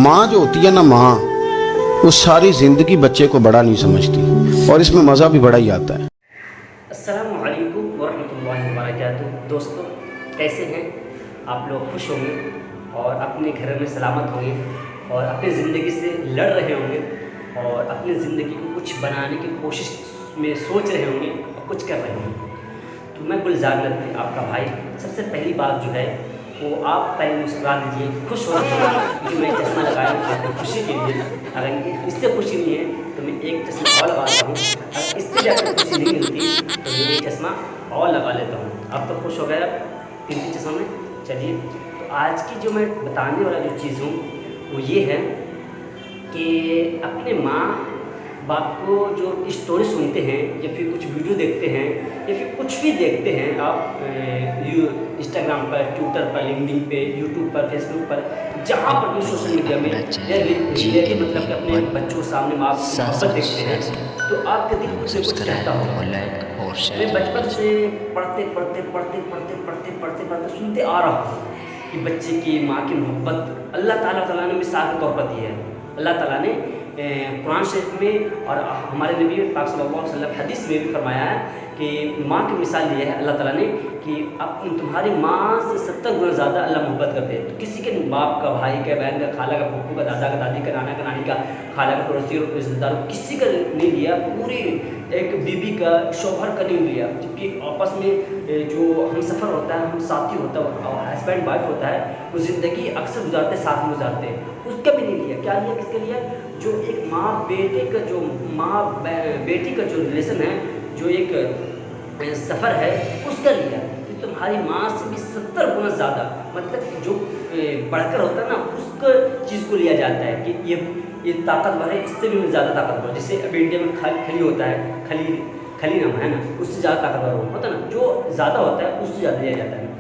माँ जो होती है ना, माँ, वो सारी ज़िंदगी बच्चे को बड़ा नहीं समझती और इसमें मज़ा भी बड़ा ही आता है। अस्सलामु अलैकुम वरहमतुल्लाहि वबरकातुहू। दोस्तों, कैसे हैं आप लोग? खुश होंगे और अपने घर में सलामत होंगे और अपनी ज़िंदगी से लड़ रहे होंगे और अपनी ज़िंदगी को कुछ बनाने की कोशिश में सोच रहे होंगे और कुछ कर रहे होंगे। तो मैं गुलजार नदवी, आपका भाई, सबसे पहली बात जो है वो आप पहले मुस्कुरा दीजिए, खुश हो जाइए कि मैं चश्मा लगाया हूँ आपको खुशी के लिए। अगर इससे खुशी नहीं है तो मैं एक चश्मा और लगाता हूँ, अगर इससे ज़्यादा खुशी नहीं मिलती तो मैं एक चश्मा और लगा लेता हूँ। अब तो खुश हो गए आप 3 चश्मा में। चलिए, तो आज की जो मैं बताने वाला जो चीज़ हूँ वो ये है कि अपने माँ बाप को जो स्टोरी सुनते हैं या फिर कुछ वीडियो देखते हैं या फिर कुछ भी देखते हैं आप इंस्टाग्राम पर, ट्विटर पर, लिंक्डइन पे, यूट्यूब पर, फेसबुक पर, जहाँ पर भी सोशल मीडिया में रियलिटी मतलब कि अपने बच्चों के सामने माँ बाप की मोहब्बत देखते हैं तो आपके दिल कुछ न कुछ कहता होगा। मैं बचपन से पढ़ते सुनते आ रहा हूँ कि बच्चे की माँ की मोहब्बत अल्लाह ताला ने मिसाल के तौर पर दी है। अल्लाह ताला ने कुरान शरीफ में और हमारे नबी पाक सल्लल्लाहु अलैहि वसल्लम हदीस में भी फरमाया है कि माँ की मिसाल दी है अल्लाह ताला ने कि अब तुम्हारी माँ से 70 गुना ज़्यादा अल्लाह मोहब्बत करते हैं। तो किसी के बाप का, भाई का, बहन का, खाला का, फूफू का, दादा का, दादी का, नाना का, नानी का, खाला का, पड़ोसी और रिश्तेदार, किसी का नहीं लिया। पूरी एक बीबी का, शौहर का नहीं लिया, जबकि आपस में जो हम सफ़र होता है, हम साथी होता है और हस्बैंड वाइफ होता है, वो ज़िंदगी अक्सर गुजारते साथ में गुजारते हैं, उसका भी नहीं लिया। क्या लिया? किसके लिया? जो एक माँ बेटे का, जो माँ बेटी का जो रिलेशन है, जो एक सफ़र है, उसका लिया। तो तुम्हारी माँ से भी 70 गुना ज़्यादा, मतलब जो बढ़कर होता है ना, उसका चीज़ को लिया जाता है कि ये ताकतवर है, इससे भी ज़्यादा ताकतवर। जैसे अब इंडिया में खली होता है, खली नाम है ना, उससे ज़्यादा ताकतवर होता है ना, जो ज़्यादा होता है उससे ज़्यादा लिया जाता है।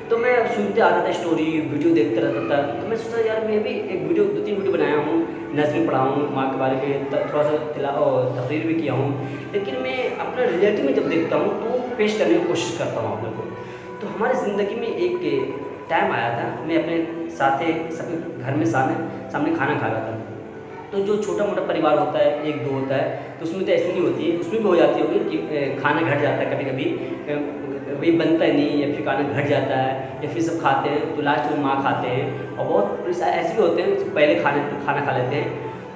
तो मैं सुनते आता था स्टोरी, वीडियो देखते रहता था, तो मैं सोचा यार मैं भी एक वीडियो 2-3 वीडियो बनाया हूँ, नज़्म पढ़ा हूँ, माँ के बारे में थोड़ा सा तकरीर भी किया हूँ, लेकिन मैं अपना रियलिटी में जब देखता हूँ तो पेश करने की कोशिश करता हूँ आप लोग को। तो हमारी ज़िंदगी में एक टाइम आया था, मैं अपने साथे सबके घर में सामने खाना खा रहा था। तो जो छोटा मोटा परिवार होता है, 1-2 होता है, तो उसमें तो ऐसी नहीं होती है, उसमें भी हो जाती होगी कि खाना घट जाता है कभी कभी, वही बनता है नहीं, या फिर खाना घट जाता है, या फिर सब खाते हैं तो लास्ट में माँ खाते हैं। और बहुत ऐसे भी होते हैं पहले खाना खा लेते हैं।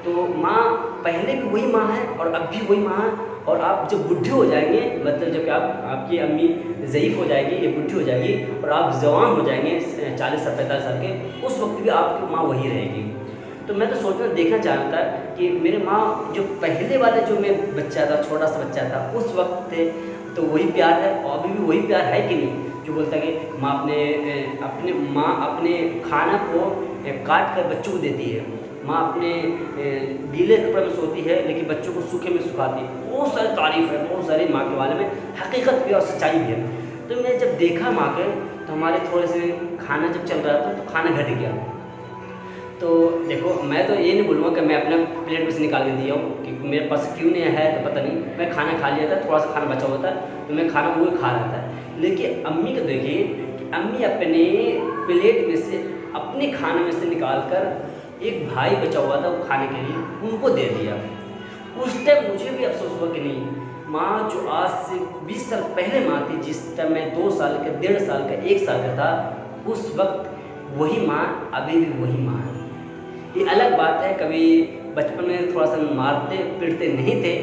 तो माँ पहले भी वही माँ है और अब भी वही माँ है। और आप जब बुढ़े हो जाएंगे, मतलब जब आपकी अम्मी ज़ईफ़ हो जाएगी या बुढ़ी हो जाएगी और आप जवान हो जाएंगे 40 से 45 साल के, उस वक्त भी आपकी माँ वही रहेगी। तो मैं तो देखना चाह रहा था कि मेरे माँ जो पहले वाले जो मैं बच्चा था, छोटा सा बच्चा था, उस वक्त थे तो वही प्यार है और अभी भी वही प्यार है कि नहीं, जो बोलता है कि माँ अपने खाना को काट कर बच्चों को देती है, माँ अपने गीले कपड़े में सोती है लेकिन बच्चों को सूखे में सुखाती है। बहुत सारी तारीफ़ है, बहुत सारी माँ के बारे में हकीकत भी और सच्चाई भी है। तो मैं जब देखा माँ के, तो हमारे थोड़े से खाना जब चल रहा था तो खाना घट गया। तो देखो, मैं तो ये नहीं बोलूँगा कि मैं अपना प्लेट में से निकाल के दिया हूँ कि मेरे पास क्यों नहीं है तो पता नहीं, मैं खाना खा लिया था, थोड़ा सा खाना बचा हुआ था तो मैं खाना वो खा रहा था। लेकिन अम्मी को देखिए कि अम्मी अपने प्लेट में से, अपने खाने में से निकाल कर एक भाई बचा हुआ था वो खाने के लिए, उनको दे दिया। उस टाइम मुझे भी अफसोस हुआ कि नहीं, माँ जो आज से 20 साल पहले माँ थी, जिस टाइम मैं 2 साल का, 1.5 साल का, 1 साल का था, उस वक्त वही माँ अभी भी वही माँ है। ये अलग बात है, कभी बचपन में थोड़ा सा मारते पीटते नहीं थे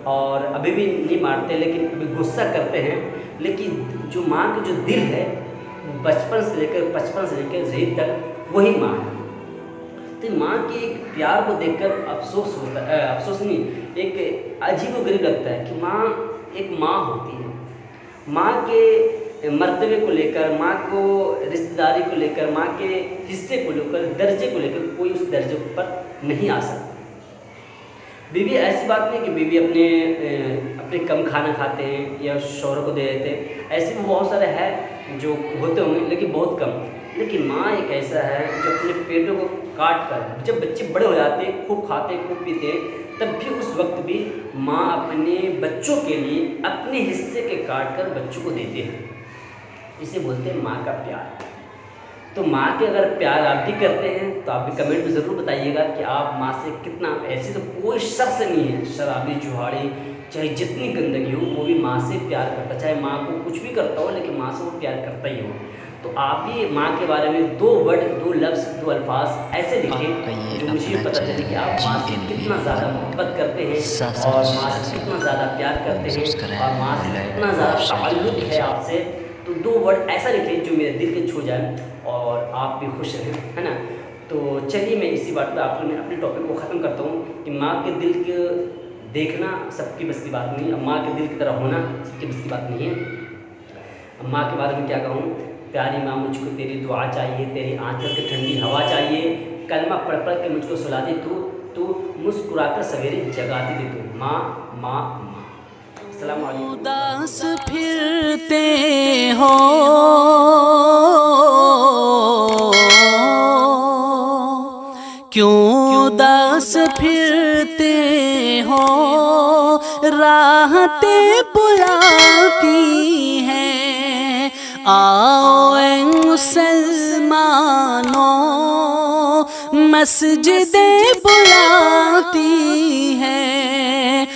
और अभी भी नहीं मारते, लेकिन अभी गुस्सा करते हैं, लेकिन जो माँ का जो दिल है बचपन से लेकर ज़हीर तक वही माँ है। तो माँ के एक प्यार को देखकर अफसोस होता है, अफसोस नहीं, एक अजीबोगरीब लगता है कि माँ एक माँ होती है। माँ के मर्तबे को लेकर, माँ को रिश्तेदारी को लेकर, माँ के हिस्से को लेकर, दर्जे को लेकर कोई उस दर्जे पर नहीं आ सकता। बीवी ऐसी बात नहीं कि बीवी अपने कम खाना खाते हैं या शौहर को दे देते हैं, ऐसे भी बहुत सारे हैं जो होते होंगे लेकिन बहुत कम। लेकिन माँ एक ऐसा है जो अपने पेटों को काट कर, जब बच्चे बड़े हो जाते हैं, खूब खाते हैं, खूब पीते हैं, तब भी उस वक्त भी माँ अपने बच्चों के लिए अपने हिस्से के काट कर बच्चों को देते हैं। इसे बोलते हैं माँ का प्यार। तो माँ के अगर प्यार आप भी करते हैं तो आप भी कमेंट में ज़रूर बताइएगा कि आप माँ से कितना, ऐसी तो कोई शख्स नहीं है, शराबी जुहाड़ी चाहे जितनी गंदगी हो वो भी माँ से प्यार करता, चाहे माँ को कुछ भी करता हो लेकिन माँ से वो प्यार करता ही हो। तो आप भी माँ के बारे में 2 वर्ड, 2 लफ्ज़, 2 अल्फाज ऐसे लिखें जो मुझे पता चले कि आप माँ से कितना ज़्यादा मोहब्बत करते हैं और माँ से कितना ज़्यादा प्यार करते हैं और माँ से कितना ज़्यादा ताल्लुक़ है आपसे। तो 2 वर्ड ऐसा लिखें जो मेरे दिल के छू जाए और आप भी खुश रहें, है ना। तो चलिए मैं इसी बात पे आपको मैं अपने टॉपिक को ख़त्म करता हूँ कि माँ के दिल के देखना सबकी बस की बात नहीं, अब माँ के दिल की तरह होना सबकी बस की बात नहीं है। अब माँ के बारे में क्या कहूँ, प्यारी माँ मुझको तेरी दुआ चाहिए, तेरी आंचल की ठंडी हवा चाहिए, कलमा पढ़ पढ़ के मुझको सुला दे तू मुस्कुराकर सवेरे जगाती दे तू, माँ माँ माँ। अस्सलाम वालेकुम। उदास फिरते हो क्यों उदास फिरते हो, राहतें बुलाती हैं, आओ ऐ मुसलमानों मस्जिदें बुलाती हैं।